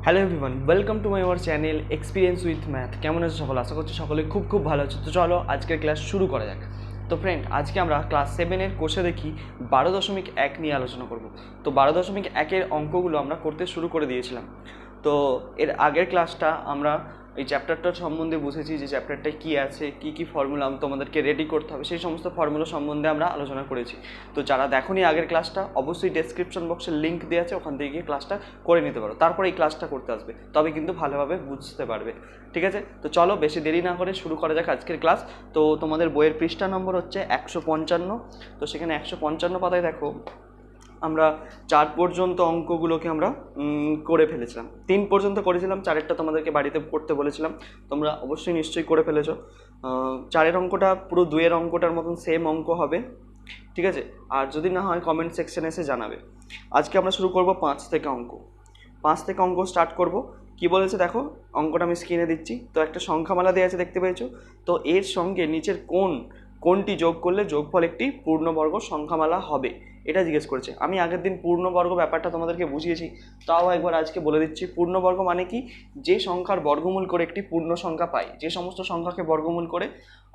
Hello everyone, welcome to my our channel experience with math. কেমন আছে সকলে? আশা করছি সকলে খুব ভালো আছে। তো চলো আজকের ক্লাস শুরু করা যাক। তো ফ্রেন্ড, আজকে আমরা ক্লাস 7-এর কোষে দেখি 12.1 নিয়ে আলোচনা করব। তো 12.1-এর অঙ্কগুলো আমরা করতে শুরু করে দিয়েছিলাম। তো এর আগের ক্লাসটা আমরা এই চ্যাপ্টারটার সম্বন্ধে বুঝেছি যে চ্যাপ্টারটায় কী আছে, কী ফর্মুলা তোমাদেরকে রেডি করতে হবে, সেই সমস্ত ফর্মুলা সম্বন্ধে আমরা আলোচনা করেছি। তো যারা দেখোনি আগের ক্লাসটা, অবশ্যই ডেসক্রিপশন বক্সে লিঙ্ক দেওয়া আছে, ওখান থেকে গিয়ে ক্লাসটা করে নিতে পারো। তারপরে এই ক্লাসটা করতে আসবে, তবে কিন্তু ভালোভাবে বুঝতে পারবে। ঠিক আছে, তো চলো বেশি দেরি না করে শুরু করা যাক আজকের ক্লাস। তো তোমাদের বইয়ের পৃষ্ঠা নম্বর হচ্ছে 155। তো সেখানে 155 পাতায় দেখো আমরা 4 পর্যন্ত অঙ্কগুলোকে আমরা করে ফেলেছিলাম। 3 পর্যন্ত করেছিলাম, 4-এরটা তোমাদেরকে বাড়িতে করতে বলেছিলাম। তোমরা অবশ্যই নিশ্চয়ই করে ফেলেছো। 4-এর অঙ্কটা পুরো 2-এর অঙ্কটার মতন সেম অঙ্ক হবে, ঠিক আছে? আর যদি না হয় কমেন্ট সেকশনে এসে জানাবে। আজকে আমরা শুরু করব 5 থেকে অঙ্ক। 5 থেকে অঙ্ক স্টার্ট করব। কি বলেছে দেখো, অঙ্কটা আমি স্ক্রিনে দিচ্ছি। তো একটা সংখ্যামালা দেওয়া আছে, দেখতে পেয়েছো? তো এর সঙ্গে নিচের কোনটি যোগ করলে যোগফল একটি পূর্ণবর্গ সংখ্যামালা হবে, এটা জিজ্ঞেস করেছে। আমি আগের দিন পূর্ণবর্গ ব্যাপারটা তোমাদেরকে বুঝিয়েছি, তাও একবার আজকে বলে দিচ্ছি। পূর্ণবর্গ মানে কি? যে সংখ্যার বর্গমূল করে একটি পূর্ণ সংখ্যা পাই। যে সমস্ত সংখ্যাকে বর্গমূল করে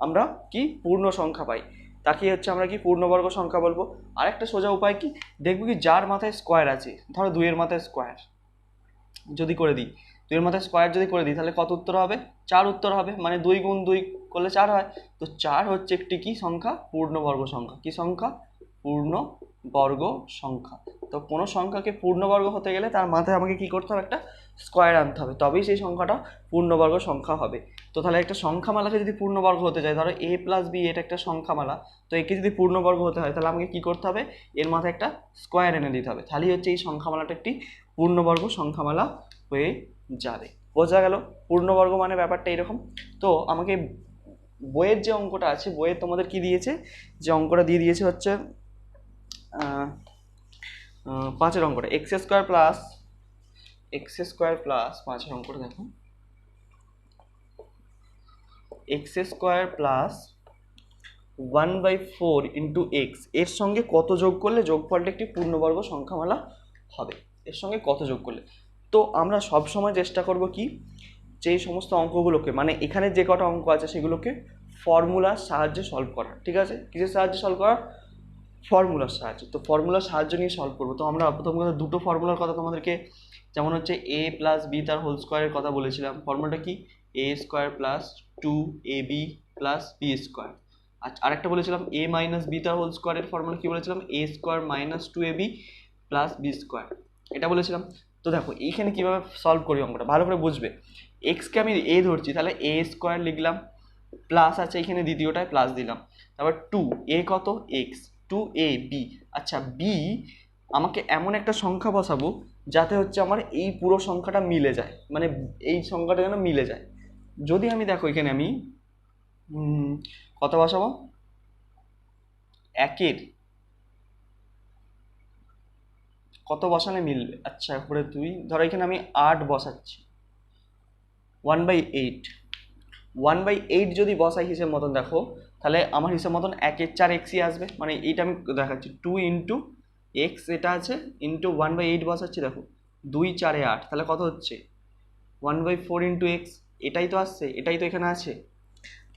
আমরা কি পূর্ণ সংখ্যা পাই, তাকে হচ্ছে আমরা কি পূর্ণবর্গ সংখ্যা বলবো। আরেকটা সোজা উপায় কি, দেখবো কি যার মাথায় স্কোয়ার আছে, ধরো 2-এর মাথায় স্কোয়ার যদি করে দিই, 2-এর মাথায় স্কোয়ার যদি করে দিই, তাহলে কত উত্তর হবে? 4 উত্তর হবে। মানে 2 গুণ 2 করলে 4 হয়। তো 4 হচ্ছে একটি কি সংখ্যা? পূর্ণবর্গ সংখ্যা। কি সংখ্যা? পূর্ণবর্গ সংখ্যা। তো কোনো সংখ্যাকে পূর্ণবর্গ হতে গেলে তার মাথায় আমাকে কি করতে হবে? একটা স্কোয়ার আনতে হবে, তবেই সেই সংখ্যাটা পূর্ণবর্গ সংখ্যা হবে। তো তাহলে একটা সংখ্যামালাকে যদি পূর্ণবর্গ হতে যায়, ধরো a প্লাস বি, এটা একটা সংখ্যামালা। তো একে যদি পূর্ণবর্গ হতে হয়, তাহলে আমাকে কি করতে হবে? এর মাথায় একটা স্কোয়ার এনে দিতে হবে। তাহলেই হচ্ছে এই সংখ্যামালাটা একটি পূর্ণবর্গ সংখ্যামালা হয়ে যাবে। বোঝা গেল? পূর্ণবর্গ মানে ব্যাপারটা এরকম। তো আমাকে বইয়ের যে অঙ্কটা আছে, বইয়ে তোমাদের কি দিয়েছে, যে অঙ্কটা দিয়ে দিয়েছে হচ্ছে 5-এর অঙ্কটা এক্স স্কোয়ার প্লাস 5-এর অঙ্কটা দেখো, x square plus 1/4 into x, এর সঙ্গে কত যোগ করলে যোগফলটা একটি পূর্ণবর্গ সংখ্যামালা হবে। এর সঙ্গে কত যোগ করলে, তো আমরা সব সময় চেষ্টা করব কি, যে সমস্ত অঙ্কগুলোকে, মানে এখানে যে কটা অঙ্ক আছে সেগুলোকে ফর্মুলার সাহায্যে সলভ করা। ঠিক আছে, কিসের সাহায্যে সলভ করা? ফর্মুলার সাহায্যে। তো ফর্মুলার সাহায্য নিয়ে সলভ করবো। তো আমরা প্রথম কথা দুটো ফর্মুলার কথা তোমাদেরকে, যেমন হচ্ছে a প্লাস বি তার হোল স্কোয়ারের কথা বলেছিলাম। ফর্মুলাটা কি? a square plus 2ab plus B square. আচ্ছা, আরেকটা বলেছিলাম a মাইনাস বি তার হোল স্কোয়ারের ফর্মুলা কি বলেছিলাম? a square minus 2ab plus B square, এটা বলেছিলাম। তো দেখো এইখানে কীভাবে সলভ করি অঙ্কটা ভালো করে বুঝবে। এক্সকে আমি a ধরছি, তাহলে a স্কোয়ার লিখলাম, প্লাস আছে এখানে দ্বিতীয়টায় প্লাস দিলাম, তারপর 2a কত? X, 2ab। আচ্ছা, বি আমাকে এমন একটা সংখ্যা বসাবো যাতে হচ্ছে আমার এই পুরো সংখ্যাটা মিলে যায়, মানে এই সংখ্যাটা যেন মিলে যায়। যদি আমি দেখো এখানে আমি কত বসাবো? একের কত বসালে মিলবে? আচ্ছা, উপরে 2, ধরো এখানে আমি 8 বসাচ্ছি, 1/8। 1/8 যদি বসাই হিসেব মতন, দেখো তাহলে আমার হিসেব মতন 1-এর 4 এক্সই আসবে। মানে এইটা আমি দেখাচ্ছি, 2 ইন্টু এক্স এটা আছে, ইন্টু 1/8 বসাচ্ছি। দেখো 2-4 8, তাহলে কত হচ্ছে? 1/4 ইন্টু এক্স। এটাই তো আসছে, এটাই তো এখানে আছে।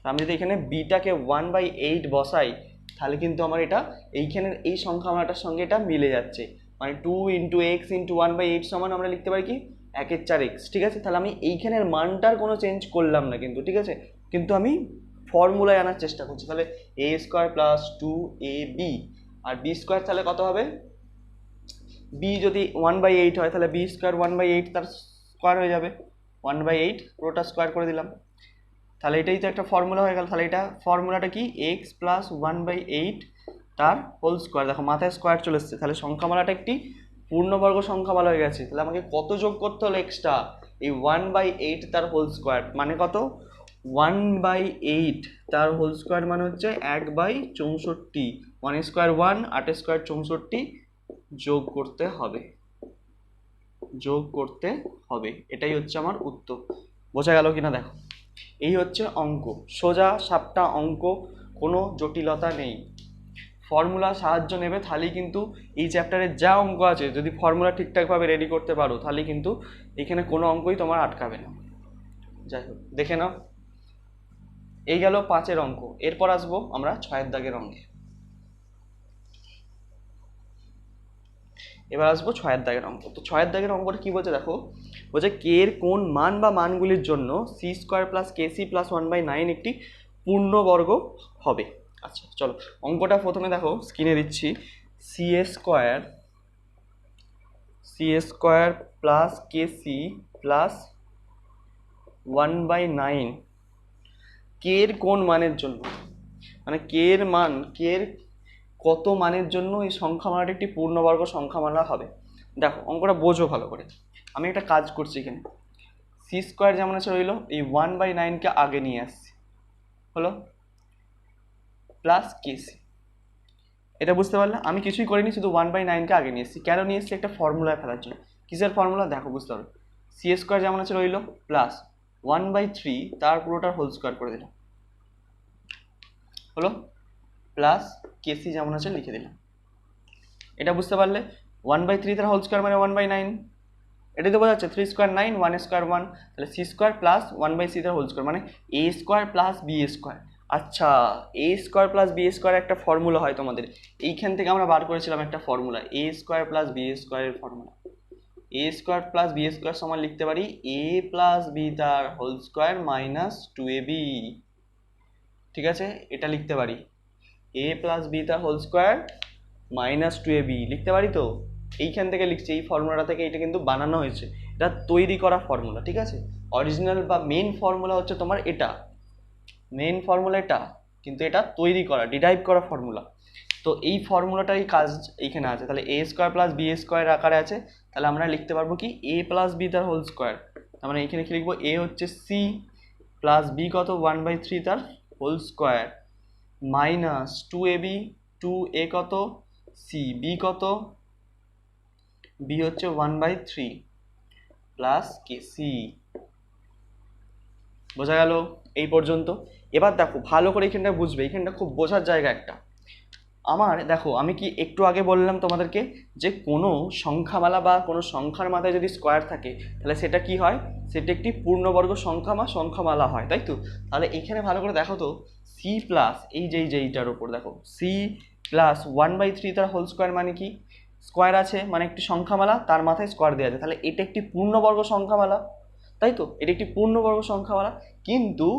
আমি যদি এখানে বিটাকে 1/8 বসাই, তাহলে কিন্তু আমার এটা এইখানের এই সংখ্যামালাটার সঙ্গে এটা মিলে যাচ্ছে। মানে 2 ইন্টু এক্স ইন্টু 1/8 সমান আমরা লিখতে পারি কি? 1-এর 4 এক্স। ঠিক আছে, তাহলে আমি এইখানের মানটার কোনো চেঞ্জ করলাম না কিন্তু, ঠিক আছে, কিন্তু আমি ফর্মুলায় আনার চেষ্টা করছি। তাহলে a স্কোয়ার প্লাস 2ab আর বি স্কোয়ার, তাহলে কত হবে? বি যদি 1/8 হয়, তাহলে বি স্কোয়ার 1/8 তার স্কোয়ার হয়ে যাবে, 1/8 পুরোটা স্কোয়ার করে দিলাম। তাহলে এটাই তো একটা ফর্মুলা হয়ে গেল। তাহলে এটা ফর্মুলাটা কি? এক্স প্লাস 1/8 তার হোল স্কোয়ার। দেখো মাথায় স্কোয়ার চলে এসছে, তাহলে সংখ্যামালাটা একটি পূর্ণবর্গ সংখ্যামালা হয়ে গেছে। তাহলে আমাকে কত যোগ করতে হলো এক্সট্রা? এই 1/8 তার হোল স্কোয়ার মানে কত? 1/8 তার হোল স্কোয়ার মানে হচ্ছে 1/64। 1 স্কোয়ার 1, 8 স্কোয়ার 64 যোগ করতে হবে, এটাই হচ্ছে আমার উত্তর। বোঝা গেল কিনা দেখো, এই হচ্ছে অঙ্ক, সোজা সাপটা অঙ্ক, কোনো জটিলতা নেই। ফর্মুলা সাহায্য নেবে, তাহলেই কিন্তু এই চ্যাপ্টারের যা অঙ্ক আছে যদি ফর্মুলা ঠিকঠাকভাবে রেডি করতে পারো তাহলে কিন্তু এখানে কোনো অঙ্কই তোমার আটকাবে না। যাই হোক, দেখে নাও, এই গেল 5-এর অঙ্ক। এরপর আসবো আমরা 6-এর দাগের অঙ্কে। এবার আসবো 6-এর দাগের অঙ্ক। তো 6-এর দাগের অঙ্কটা কি বলছে দেখো, বলছে কে এর কোন মান বা মানগুলির জন্য c² + kc + 1/9 একটি পূর্ণবর্গ হবে। আচ্ছা চলো, অঙ্কটা প্রথমে দেখো স্ক্রিনে দিচ্ছি। c² + kc + 1/9 কে এর কোন মানের জন্য, মানে কে এর মান, কে এর কত মানের জন্য এই সংখ্যামালাটি একটি পূর্ণবর্গ সংখ্যামালা হবে। দেখো অঙ্কটা বোঝো ভালো করে। আমি একটা কাজ করছি এখানে, c² যেমন আছে রইলো, এই 1/9কে আগে নিয়ে আসছি, হলো প্লাস কেসি। এটা বুঝতে পারলে আমি কিছুই করিনি, শুধু 1/9কে আগে নিয়ে এসেছি। কেন নিয়ে এসেছি? একটা ফর্মুলায় ফেলার জন্য। কিসের ফর্মুলা দেখো বুঝতে পারো, c² যেমন আছে রইলো প্লাস 1/3 তার পুরোটার হোল স্কোয়ার করে দিলাম, হলো প্লাস কেসি যেমন আছে লিখে দিলাম। এটা বুঝতে পারলে 1/3 তার হোল স্কোয়ার মানে 1/9, এটাই তো বোঝা যাচ্ছে। 3² 9, 1² 1, তাহলে c² প্লাস 1/c তার হোল স্কোয়ার মানে a² প্লাস b²। আচ্ছা, a² প্লাস b² একটা ফর্মুলা হয় তোমাদের, এইখান থেকে আমরা বার করেছিলাম একটা ফর্মুলা, a² প্লাস b² এর ফর্মুলা। a² প্লাস b² সমান লিখতে পারি a প্লাস b তার হোল স্কোয়ার মাইনাস 2ab। ঠিক আছে, এটা লিখতে পারি a প্লাস b তার হোল স্কোয়ার মাইনাস 2ab লিখতে পারি। তো এইখান থেকে লিখছি, এই ফর্মুলাটা থেকে এটা কিন্তু বানানো হয়েছে, এটা তৈরি করা ফর্মুলা। ঠিক আছে, অরিজিনাল বা মেন ফর্মুলা হচ্ছে তোমার এটা, মেন ফর্মুলা এটা, কিন্তু এটা তৈরি করা, ডিরাইভ করা ফর্মুলা। তো এই ফর্মুলাটাই কাজ এইখানে আছে। তাহলে a² প্লাস b² আকারে আছে, তাহলে আমরা লিখতে পারবো কি a প্লাস b তার হোল স্কোয়ার। তার মানে এইখানে কি লিখবো, a হচ্ছে c প্লাস b কত 1/3 তার whole square minus 2ab, 2a কত c, b কত b হচ্ছে 1/3 প্লাস kc। বোঝা গেল এই পর্যন্ত? এবার দেখো ভালো করে এখানটা বুঝবে, এখানটা খুব বোঝার জায়গা একটা। আমার দেখো, আমি কি একটু আগে বললাম তোমাদেরকে যে কোনো সংখ্যামালা বা কোনো সংখ্যার মাথায় যদি স্কোয়ার থাকে তাহলে সেটা কি হয়, সেটা একটি পূর্ণবর্গ সংখ্যা বা সংখ্যামালা হয়, তাই তো? তাহলে এখানে ভালো করে দেখো তো, সি প্লাস এইটার উপর দেখো সি প্লাস 1/3 তার হোল স্কোয়ার মানে কি, স্কোয়ার আছে মানে একটি সংখ্যামালা, তার মাথায় স্কোয়ার দেওয়া আছে, তাহলে এটা একটি পূর্ণবর্গ সংখ্যামালা, তাই তো? এটা একটি পূর্ণবর্গ সংখ্যামালা। কিন্তু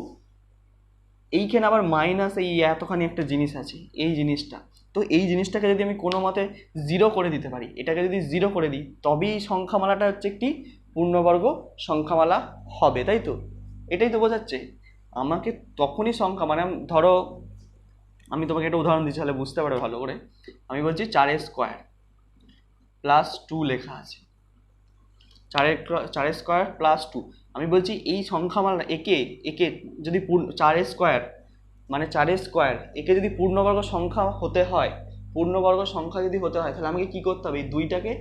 এইখানে আবার মাইনাস এই এতখানি একটা জিনিস আছে, এই জিনিসটা, তো এই জিনিসটাকে যদি আমি কোনো মতে জিরো করে দিতে পারি, এটাকে যদি জিরো করে দিই তবেই সংখ্যামালাটা হচ্ছে একটি পূর্ণবর্গ সংখ্যামালা হবে, তাই তো? এটাই তো বোঝাচ্ছে আমাকে। তখনই সংখ্যা মানে ধরো আমি তোমাকে একটা উদাহরণ দিচ্ছি, তাহলে বুঝতে পারবে ভালো করে। আমি বলছি 4² প্লাস 2 লেখা আছে, 4² প্লাস 2। আমি বলছি এই সংখ্যামালা একে একে যদি 4² মানে 4² একে যদি পূর্ণবর্গ সংখ্যা হতে হয়, পূর্ণবর্গ সংখ্যা যদি হতে হয় তাহলে আমাকে কি করতে হবে, এই 2টাকে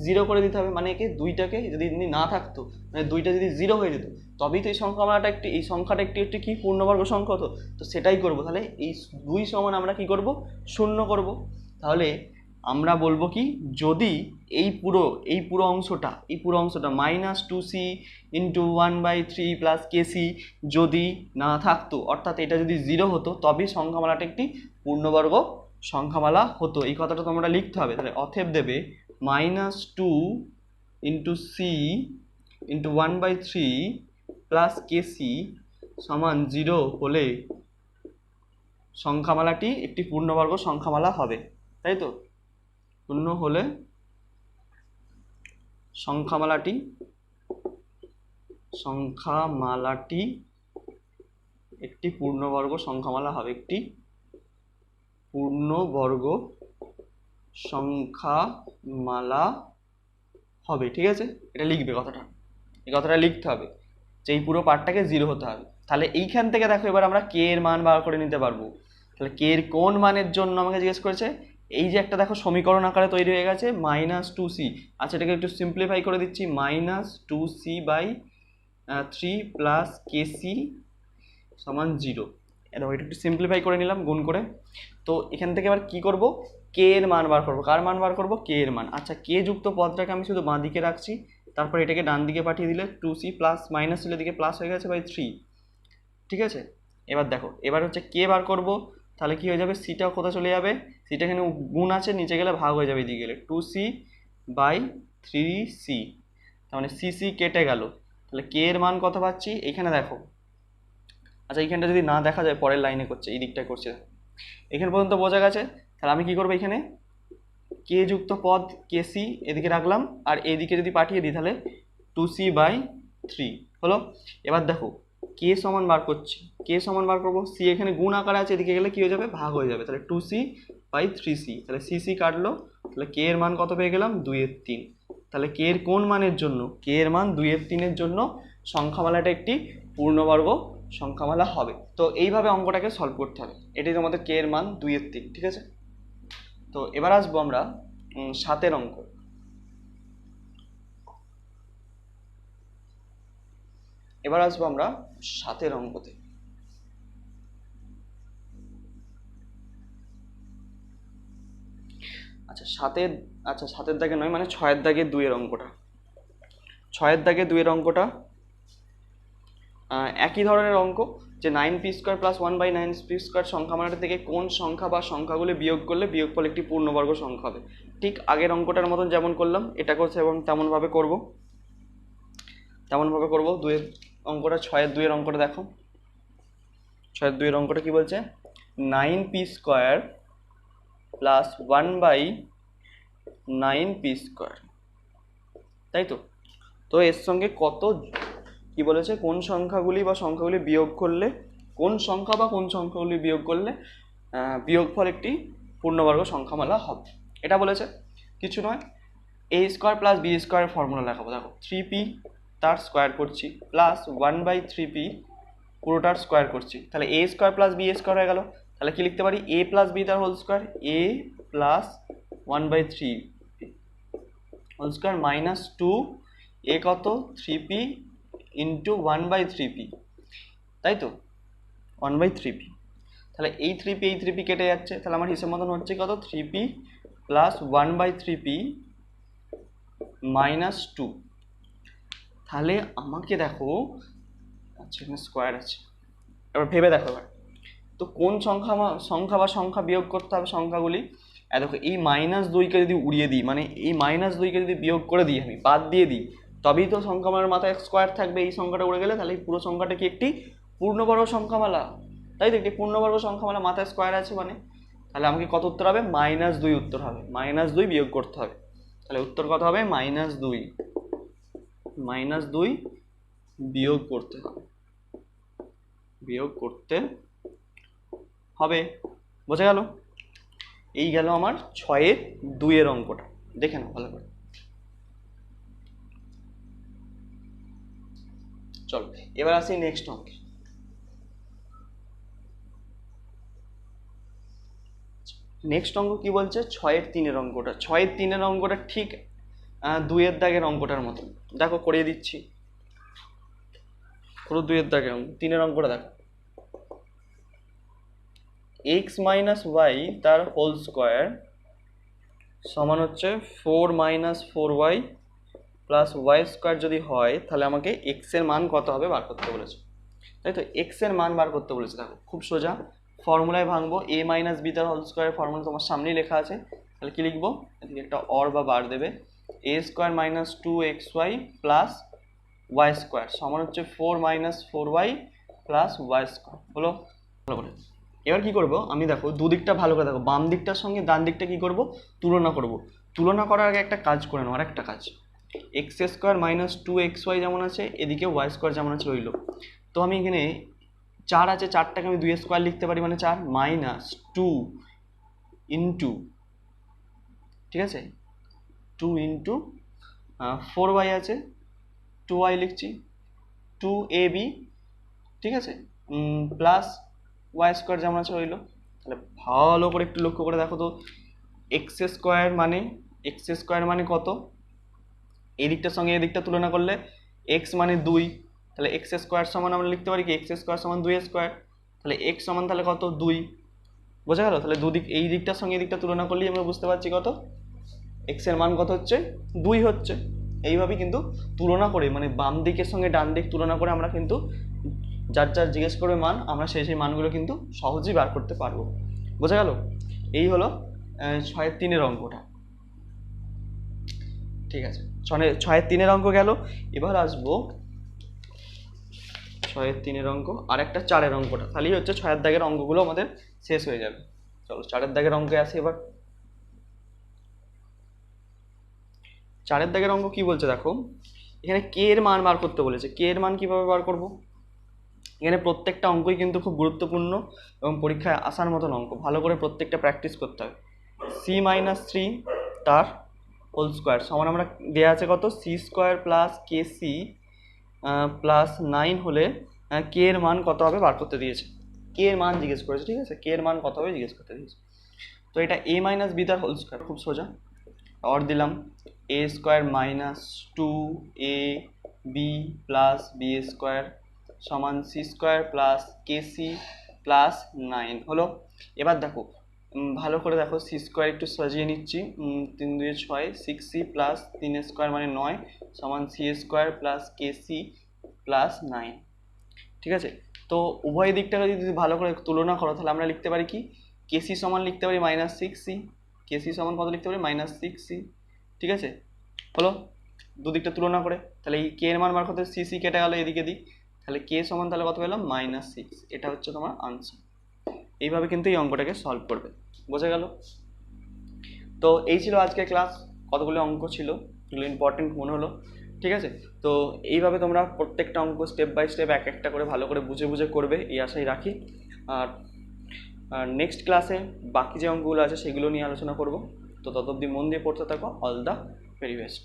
জিরো করে দিতে হবে। মানে একে 2টাকে যদি না থাকতো, মানে 2টা যদি জিরো হয়ে যেত তবেই তো এই সংখ্যামালাটা একটি, এই সংখ্যাটা একটি একটি কি পূর্ণবর্গ সংখ্যা হতো। তো সেটাই করব, তাহলে এই 2 সমান আমরা কি করব, 0 করব। তাহলে আমরা বলবো কি, যদি এই পুরো অংশটা মাইনাস 2c ইন্টু 1/3 প্লাস কেসি যদি না থাকতো, অর্থাৎ এটা যদি জিরো হতো তবেই সংখ্যামালাটা একটি পূর্ণবর্গ সংখ্যামালা হতো। এই কথাটা তোমরা লিখতে হবে। তাহলে অতএব দেবে minus 2 into C into 1/3 plus KC সমান 0 হলে সংখ্যামালাটি একটি পূর্ণবর্গ সংখ্যামালা হবে, তাই তো? শূন্য হলে সংখ্যামালাটি একটি পূর্ণবর্গ সংখ্যামালা হবে, একটি পূর্ণবর্গ সংখ্যামালা হবে। ঠিক আছে, এটা লিখবে কথাটা, এই কথাটা লিখতে হবে যে এই পুরো পার্টটাকে 0 হতে হবে। তাহলে এইখান থেকে দেখো এবার আমরা কে এর মান বার করে নিতে পারবো। তাহলে কে এর কোন মানের জন্য আমাকে জিজ্ঞেস করেছে, এই যে একটা দেখো সমীকরণ আকারে তৈরি হয়ে গেছে মাইনাস 2c। আচ্ছা, এটাকে একটু সিম্পলিফাই করে দিচ্ছি, মাইনাস 2c/3 প্লাস কেসি সমান 0। এটা একটু সিম্পলিফাই করে নিলাম গুণ করে। তো এখান থেকে এবার কী করব, কে এর মান বার করবো। কার মান বার করবো? কে এর মান। আচ্ছা, কে যুক্ত পদটাকে আমি শুধু বাঁ দিকে রাখছি, তারপর এটাকে ডান দিকে পাঠিয়ে দিলে 2c প্লাস মাইনাস ছিল দিকে প্লাস হয়ে গেছে বাই 3। ঠিক আছে, এবার দেখো, এবার হচ্ছে কে বার করব, তাহলে কি হয়ে যাবে, সিটা কোথায় চলে যাবে, সিটা এখানে গুণ আছে, নিচে গেলে ভাগ হয়ে যাবে, এদিকে গেলে 2c বাই 3c, তার মানে সিসি কেটে গেল। তাহলে কে এর মান কত পাচ্ছি এখানে দেখো। আচ্ছা, এইখানটা যদি না দেখা যায় পরের লাইনে করছে, এই দিকটায় করছে, এখানে পর্যন্ত বোঝা গেছে। তাহলে আমি কি করবো, এখানে কে যুক্ত পদ কেসি এদিকে রাখলাম, আর এদিকে যদি পাঠিয়ে দিই তাহলে 2c বাই 3 হলো। এবার দেখো কে সমান বার করছি, কে সমান বার করবো, সি এখানে গুণ আকারে আছে, এদিকে গেলে কি হয়ে যাবে, ভাগ হয়ে যাবে। তাহলে 2c বাই 3c, তাহলে সিসি কাটলো, তাহলে কে এর মান কত পেয়ে গেলাম, 2/3। তাহলে কে এর কোন মানের জন্য, কে এর মান 2/3 জন্য সংখ্যামালাটা একটি পূর্ণবর্গ সংখ্যামালা হবে। তো এইভাবে অঙ্কটাকে সলভ করতে হবে, এটাই তোমাদের কে এর মান 2/3। ঠিক আছে, তো এবার আসবো আমরা 7 অঙ্ক। এবার আসবো আমরা 7 অঙ্কতে। আচ্ছা 7 দাগে নয়, মানে 6 দাগে 2 অঙ্কটা। 6 দাগে 2 অঙ্কটা একই ধরনের অঙ্ক, যে 9p² প্লাস 1/9p² সংখ্যামালাটা থেকে কোন সংখ্যা বা সংখ্যাগুলি বিয়োগ করলে বিয়োগফল একটি পূর্ণবর্গ সংখ্যা হবে। ঠিক আগের অঙ্কটার মতন যেমন করলাম এটা করছে, এবং তেমনভাবে করব। 2 অঙ্কটা, 6-2 অঙ্কটা দেখো। 6-2 অঙ্কটা কি বলছে, 9p² প্লাস 1/9p², তাই তো। তো এর সঙ্গে কত কি বলেছে, কোন সংখ্যাগুলি বা সংখ্যাগুলি বিয়োগ করলে, কোন সংখ্যা বা কোন সংখ্যাগুলি বিয়োগ করলে বিয়োগফল একটি পূর্ণবর্গ সংখ্যামালা হবে, এটা বলেছে। কিছু নয়, a² প্লাস b² ফর্মুলা লেখাবো। দেখো 3p তার স্কোয়ার করছি প্লাস 1/3p পুরোটার স্কোয়ার করছি, তাহলে a² প্লাস b² হয়ে গেল। তাহলে কি লিখতে পারি, a প্লাস b তার whole square, a plus 1/3 whole square minus 2 a কত 3p ইন্টু 1/3p, তাই তো 1/3p। তাহলে এই 3p কেটে যাচ্ছে, তাহলে আমার হিসেব মতন হচ্ছে কত, 3p প্লাস 1/3p মাইনাস 2। তাহলে আমাকে দেখো, আচ্ছা এখানে স্কোয়ার আছে, এবার ভেবে দেখো এবার তো কোন সংখ্যা বা সংখ্যা বিয়োগ করতে হবে সংখ্যাগুলি। দেখো এই -2কে যদি উড়িয়ে দিই, মানে এই -2কে যদি বিয়োগ করে দিই, আমি বাদ দিয়ে দিই, তবেই তো সংখ্যামালার মাথায় স্কোয়ার থাকবে। এই সংখ্যাটা উড়ে গেলে তাহলে পুরো সংখ্যাটা কি একটি পূর্ণবর্গ সংখ্যামালা, তাই তো। একটি পূর্ণবর্গ সংখ্যামালা মাথায় স্কোয়ার আছে মানে, তাহলে আমাকে কত উত্তর হবে, -2 উত্তর হবে। -2 বিয়োগ করতে হবে, তাহলে উত্তর কত হবে, -2 বিয়োগ করতে হবে, বিয়োগ করতে হবে। বোঝা গেল? এই গেল আমার 6-2 অঙ্কটা, দেখে নাও ভালো করে। চলো এবার আসি নেক্সট অঙ্কে। নেক্সট অঙ্ক কি বলছে, 6-3 অঙ্কটা। 6-3 অঙ্কটা ঠিক 2 দাগের অঙ্কটার মতো। দেখো করিয়ে দিচ্ছি, পুরো 2 দাগের অঙ্ক। 3 অঙ্কটা দেখো, x - y তার হোল স্কোয়ার সমান হচ্ছে 4 - 4y প্লাস y² যদি হয়, তাহলে আমাকে x এর মান কত হবে বার করতে বলেছে, তাই তো। x এর মান বার করতে বলেছে। দেখো খুব সোজা, ফর্মুলায় ভাঙবো। a - b তার হোল স্কোয়ার ফর্মুলা তোমার সামনেই লেখা আছে। তাহলে কি লিখবো, এদিকে একটা অর বা বার দেবে, a² - 2xy প্লাস y² সমান হচ্ছে 4 - 4y প্লাস y²। হলো, ভালো করে। এবার কি করব আমি, দেখো দুদিকটা ভালো করে দেখো, বাম দিকটার সঙ্গে ডান দিকটা কি করব, তুলনা করব। তুলনা করার আগে একটা কাজ করে নাও, আর একটা কাজ, x² - 2xy যেমন আছে, এদিকে y² যেমন আছে রইল। তো আমি এখানে 4 আছে, 4টাকে আমি 2 লিখতে পারি, মানে 4 - 2 ইন্টু, ঠিক আছে, 2 ইন্টু 4y আছে, 2y লিখছি, 2ab, ঠিক আছে, প্লাস y² যেমন আছে রইল। তাহলে ভালো করে একটু লক্ষ্য করে দেখো তো, x² মানে কত, এই দিকটার সঙ্গে এই দিকটা তুলনা করলে x মানে 2, তাহলে x² সমান আমরা লিখতে পারি কি, x² সমান 2 স্কোয়ার। তাহলে এক্স সমান তাহলে কত 2, বোঝা গেল? তাহলে দুদিক এই দিকটার সঙ্গে এই দিকটা তুলনা করলেই আমরা বুঝতে পারছি কত এক্স এর মান কত হচ্ছে 2 হচ্ছে। এইভাবেই কিন্তু তুলনা করে মানে বাম দিকের সঙ্গে ডান দিক তুলনা করে আমরা কিন্তু যার যার জিজ্ঞেস করবে মান আমরা সেই মানগুলো কিন্তু সহজেই বার করতে পারবো, বোঝা গেল? এই হলো 6-3 অঙ্কটা। ঠিক আছে, 6-3 অঙ্ক গেল। এবার আসবো 6-3 অঙ্ক আর একটা 4 অঙ্কটা, তাহলেই হচ্ছে 6 দাগের অঙ্কগুলো আমাদের শেষ হয়ে যাবে। চলো 4 দাগের অঙ্কে আসি এবার। 4 দাগের অঙ্ক কি বলছে দেখো, এখানে কে এর মান বার করতে বলেছে। কে এর মান কিভাবে বার করব? এখানে প্রত্যেকটা অঙ্কই কিন্তু খুব গুরুত্বপূর্ণ এবং পরীক্ষায় আসার মতন অঙ্ক, ভালো করে প্রত্যেকটা প্র্যাকটিস করতে হবে। c-3 তার হোল স্কোয়ার সমান আমরা দেওয়া আছে কত c² প্লাস kc প্লাস 9 হলে কে এর মান কত হবে বার করতে দিয়েছে। কে এর মান জিজ্ঞেস করেছে, ঠিক আছে? কে এর মান কত হবে জিজ্ঞেস করতে দিয়েছে। তো এটা a - b তার হোল স্কোয়ার, খুব সোজা। আর দিলাম a² - 2ab প্লাস b² সমান c² প্লাস kc প্লাস 9 হলো। এবার দেখো ভালো করে দেখো, c² একটু সাজিয়ে নিচ্ছি, 3 2 6 6c প্লাস 3² মানে 9 সমান c² প্লাস kc প্লাস 9, ঠিক আছে? তো উভয় দিকটাকে যদি ভালো করে তুলনা করো তাহলে আমরা লিখতে পারি কি kc সমান লিখতে পারি -6c, kc সমান কত লিখতে পারি -6c, ঠিক আছে? হলো দুদিকটা তুলনা করে। তাহলে এই কে এর মান বার করতে cc কেটে গেল এদিকে দিক, তাহলে কে সমান তাহলে কত পেলাম -6, এটা হচ্ছে তোমার আনসার। এইভাবে কিন্তু এই অঙ্কটাকে সলভ করবে, বোঝা গেল? তো এই ছিল আজকের ক্লাস, কতগুলো অঙ্ক ছিল এগুলো ইম্পর্টেন্ট মনে হলো, ঠিক আছে? তো এইভাবে তোমরা প্রত্যেকটা অঙ্ক স্টেপ বাই স্টেপ এক একটা করে ভালো করে বুঝে বুঝে করবে এই আশাই রাখি। আর নেক্সট ক্লাসে বাকি যে অঙ্কগুলো আছে সেগুলো নিয়ে আলোচনা করব। তো ততঅবধি মন দিয়ে পড়তে থাকো। All the very best.